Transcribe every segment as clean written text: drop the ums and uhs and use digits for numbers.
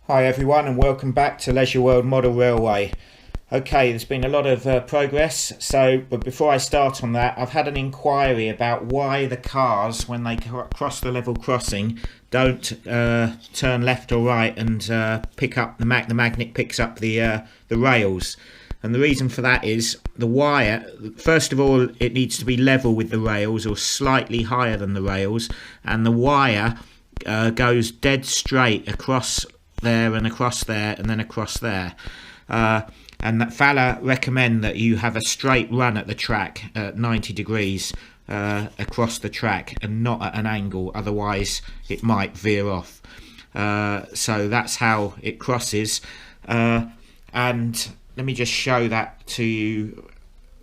Hi everyone and welcome back to LeisureWorld Model Railway. Okay, there's been a lot of progress, but before I start on that, I've had an inquiry about why the cars, when they cross the level crossing, don't turn left or right and pick up the magnet picks up the rails. And the reason for that is the wire, first of all, it needs to be level with the rails or slightly higher than the rails, and the wire goes dead straight across there and across there and then across there, and that Fowler recommend that you have a straight run at the track at 90 degrees across the track and not at an angle, otherwise it might veer off. So that's how it crosses, and let me just show that to you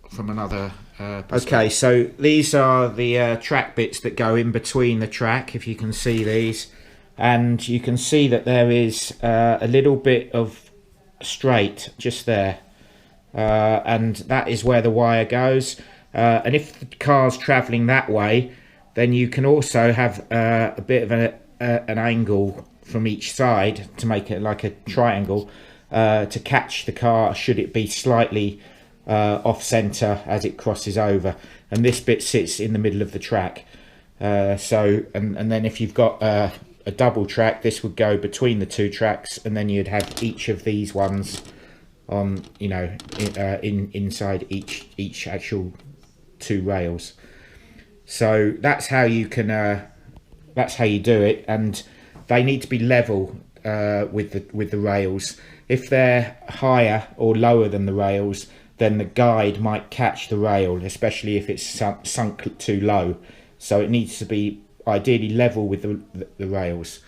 from another perspective. Okay, so these are the track bits that go in between the track, if you can see these. And you can see that there is a little bit of straight just there, and that is where the wire goes, and if the car's travelling that way, then you can also have a bit of an angle from each side to make it like a triangle to catch the car should it be slightly off centre as it crosses over, and this bit sits in the middle of the track. And then if you've got a double track, this would go between the two tracks, and then you'd have each of these ones on, inside each actual two rails. So that's how you can that's how you do it, and they need to be level with the rails. If they're higher or lower than the rails, then the guide might catch the rail, especially if it's sunk too low. So it needs to be ideally level with the rails.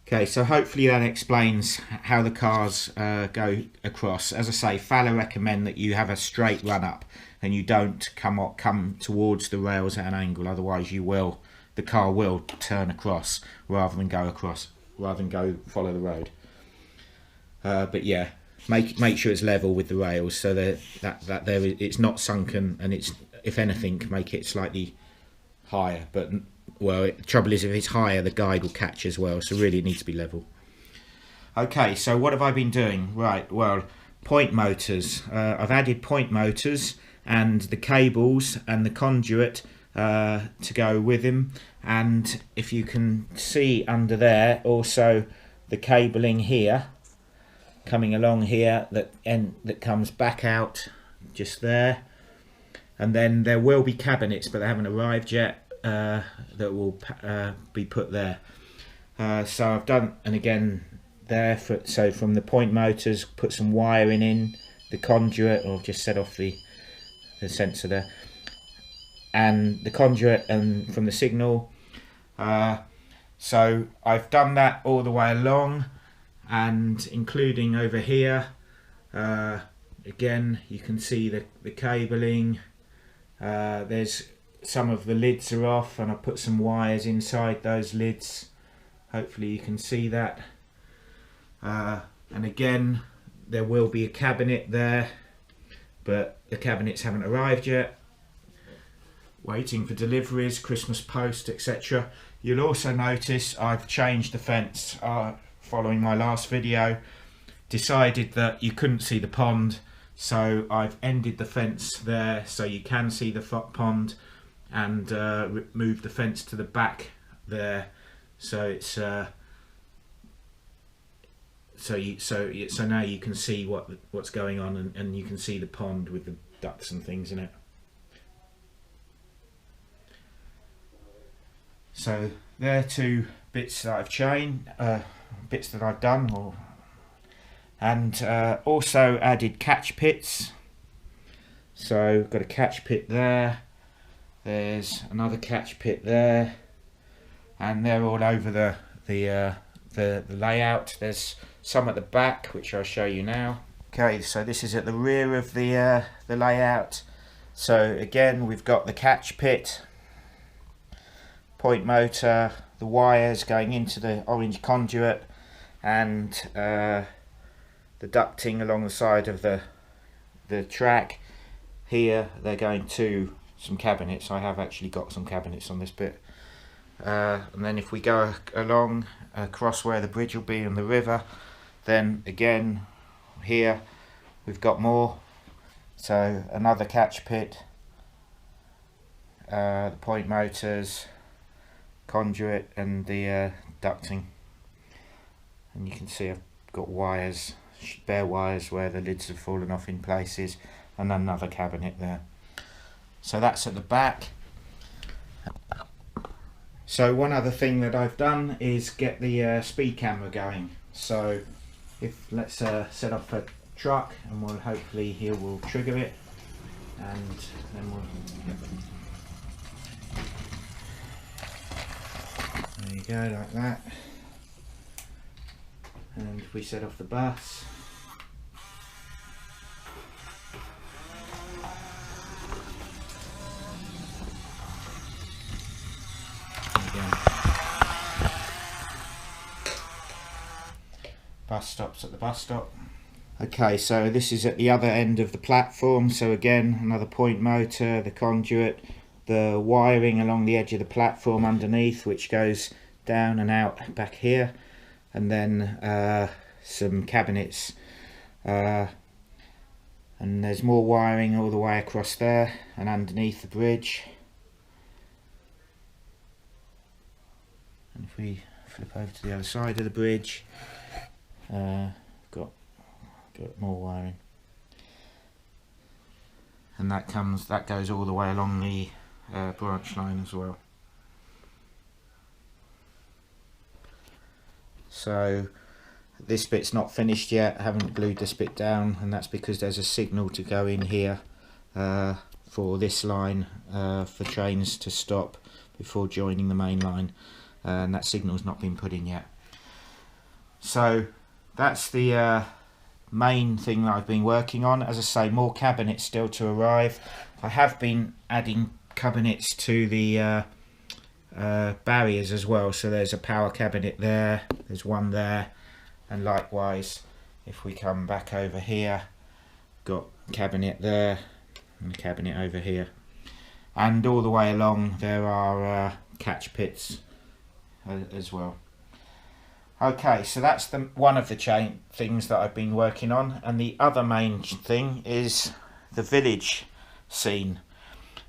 Okay, so hopefully that explains how the cars go across. As I say, Fowler recommend that you have a straight run up and you don't come towards the rails at an angle, otherwise the car will turn across rather than go follow the road. But yeah, make sure it's level with the rails so that it's not sunken, and it's, if anything, make it slightly higher. But the trouble is, if it's higher, the guide will catch as well, so really it needs to be level. Okay, so what have I been doing? Right, well, point motors. I've added point motors and the cables and the conduit to go with him, and if you can see under there, also the cabling here coming along here that comes back out just there. And then there will be cabinets, but they haven't arrived yet, that will be put there. So I've done, and again there, so from the point motors, put some wiring in the conduit, or just set off the sensor there, and the conduit, and from the signal. So I've done that all the way along, and including over here. Again, you can see the cabling. There's some of the lids are off, and I put some wires inside those lids. Hopefully you can see that. And again, there will be a cabinet there, but the cabinets haven't arrived yet. Waiting for deliveries, Christmas post, etc. You'll also notice I've changed the fence following my last video. Decided that you couldn't see the pond, so I've ended the fence there so you can see the pond, and moved the fence to the back there, so it's so now you can see what's going on, and you can see the pond with the ducks and things in it. So there are two bits that I've changed, bits that I've done, and also added catch pits. So got a catch pit there, there's another catch pit there, and they're all over the layout. There's some at the back, which I'll show you now. Okay, so this is at the rear of the layout. So again, we've got the catch pit, point motor, the wires going into the orange conduit, and the ducting along the side of the track. Here they're going to some cabinets. I have actually got some cabinets on this bit. and then if we go along across where the bridge will be and the river, then again here we've got more. So another catch pit, the point motors, conduit, and the ducting. And you can see I've got wires, bare wires where the lids have fallen off in places, and another cabinet there. So that's at the back. So one other thing that I've done is get the speed camera going. So let's set off a truck, and we'll hopefully we'll trigger it, and then we'll. There you go, like that. And if we set off the bus. Bus stops at the bus stop. Okay, so this is at the other end of the platform. So again, another point motor, the conduit, the wiring along the edge of the platform underneath, which goes down and out back here, and then some cabinets, and there's more wiring all the way across there and underneath the bridge. And if we flip over to the other side of the bridge, got more wiring, and that goes all the way along the branch line as well. So this bit's not finished yet. I haven't glued this bit down, and that's because there's a signal to go in here for this line for trains to stop before joining the main line, and that signal's not been put in yet. So that's the main thing that I've been working on. As I say, more cabinets still to arrive. I have been adding cabinets to the barriers as well. So there's a power cabinet there, there's one there, and likewise if we come back over here, got a cabinet there and a cabinet over here, and all the way along there are catch pits as well. Okay, so that's one of the things that I've been working on, and the other main thing is the village scene.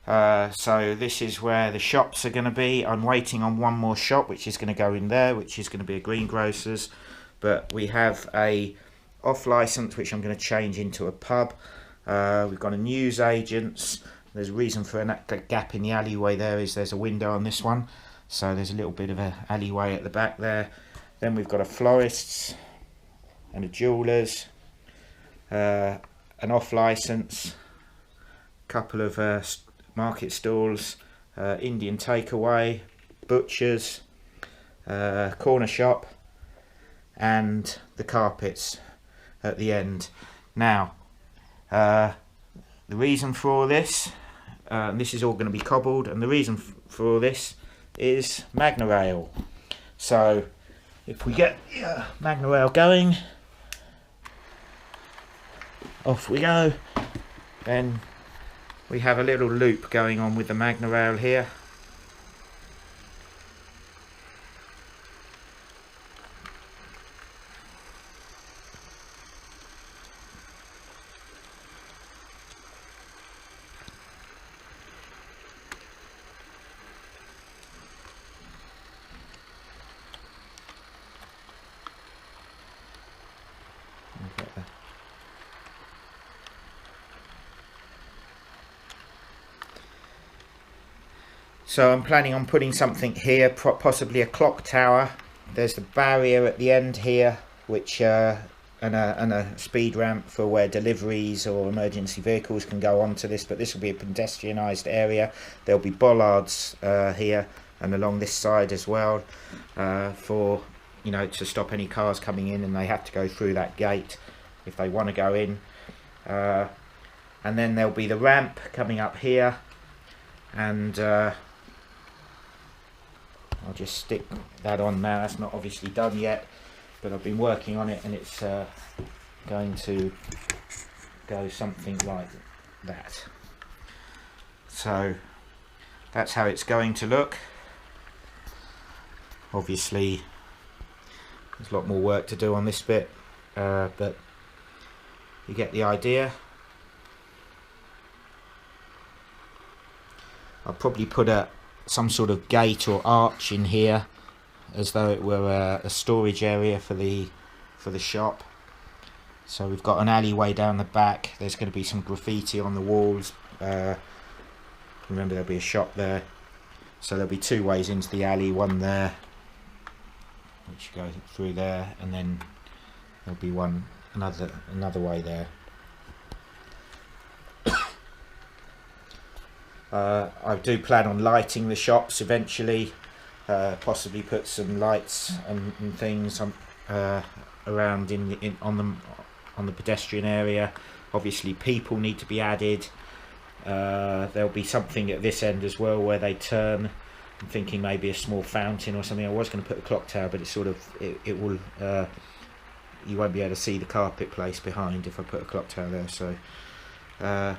So this is where the shops are going to be. I'm waiting on one more shop which is going to go in there, which is going to be a greengrocer's, but we have a off license which I'm going to change into a pub. We've got a news agent's. There's a reason for a gap in the alleyway there, is there's a window on this one, so there's a little bit of an alleyway at the back there. Then we've got a florist's and a jeweller's, an off license, a couple of market stalls, Indian takeaway, butchers, corner shop, and the carpets at the end. Now, the reason for all this, this is all going to be cobbled, and the reason for all this is Magnorail. So if we get Magnorail going, off we go, then we have a little loop going on with the Magnorail here. So I'm planning on putting something here, possibly a clock tower. There's the barrier at the end here, which and a speed ramp for where deliveries or emergency vehicles can go onto this, but this will be a pedestrianised area. There'll be bollards here and along this side as well, for, you know, to stop any cars coming in, and they have to go through that gate if they want to go in. And then there'll be the ramp coming up here, and I'll just stick that on now. That's not obviously done yet, but I've been working on it, and it's going to go something like that. So that's how it's going to look. Obviously there's a lot more work to do on this bit, but you get the idea. I'll probably put some sort of gate or arch in here, as though it were a storage area for the shop. So we've got an alleyway down the back. There's going to be some graffiti on the walls. Remember, there'll be a shop there, so there'll be two ways into the alley. One there, which goes through there, and then there'll be another way there. I do plan on lighting the shops eventually, possibly put some lights and things around on the pedestrian area. Obviously people need to be added. There'll be something at this end as well where they turn. I'm thinking maybe a small fountain or something. I was going to put a clock tower, but it's sort of it will you won't be able to see the carpet place behind if I put a clock tower there. So I'll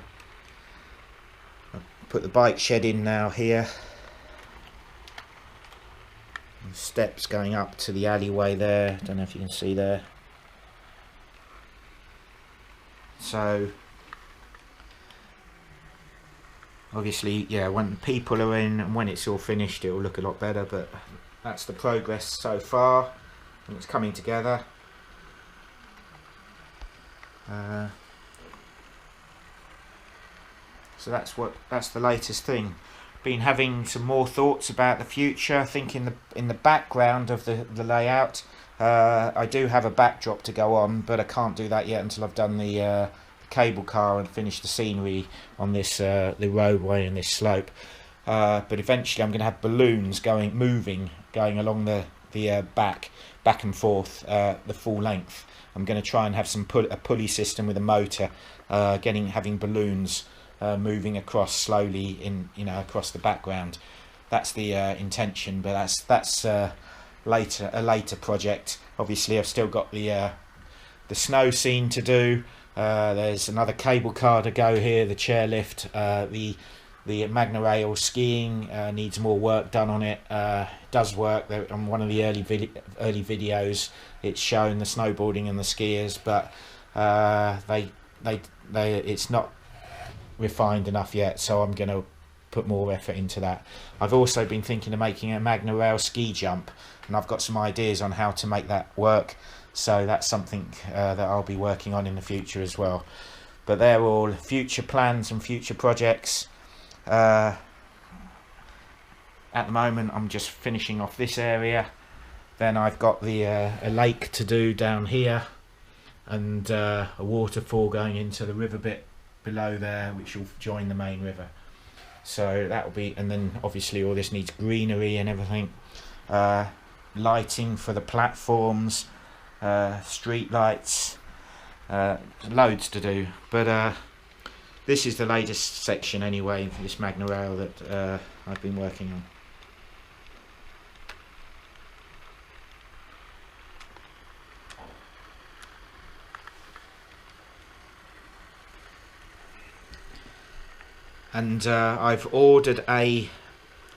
put the bike shed in now here. Steps going up to the alleyway there. Don't know if you can see there. So obviously, yeah, when people are in and when it's all finished, it will look a lot better. But that's the progress so far, and it's coming together. So that's the latest thing. Been having some more thoughts about the future. I think in the background of the layout, I do have a backdrop to go on, but I can't do that yet until I've done the cable car and finished the scenery on this the roadway and this slope. But eventually I'm going to have balloons moving along the back and forth the full length. I'm going to try and have a pulley system with a motor, having balloons moving across slowly across the background. That's the intention, but that's a later project. Obviously I've still got the snow scene to do. There's another cable car to go here, the chairlift. The Magnorail skiing needs more work done on it. It does work. On one of the early videos it's shown the snowboarding and the skiers, but it's not refined enough yet, so I'm going to put more effort into that. I've also been thinking of making a Magnorail ski jump, and I've got some ideas on how to make that work, so that's something that I'll be working on in the future as well. But they're all future plans and future projects. At the moment I'm just finishing off this area, then I've got a lake to do down here, and a waterfall going into the river bit below there, which will join the main river. So that will be, and then obviously all this needs greenery and everything, lighting for the platforms, street lights, loads to do. But this is the latest section anyway for this Magnorail that I've been working on. And I've ordered a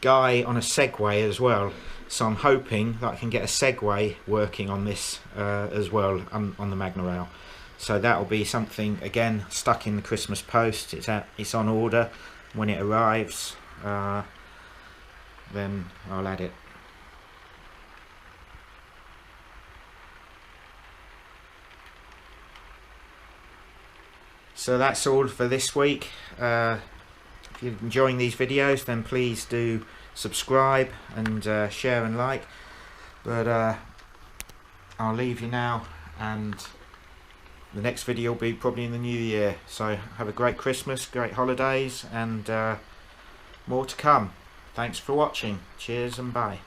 guy on a Segway as well, so I'm hoping that I can get a Segway working on this as well on the Magnorail. So that will be something, again, stuck in the Christmas post. It's on order. When it arrives, then I'll add it. So that's all for this week. If you're enjoying these videos, then please do subscribe and share and like. But I'll leave you now, and the next video will be probably in the new year. So have a great Christmas, great holidays, and more to come. Thanks for watching. Cheers and bye.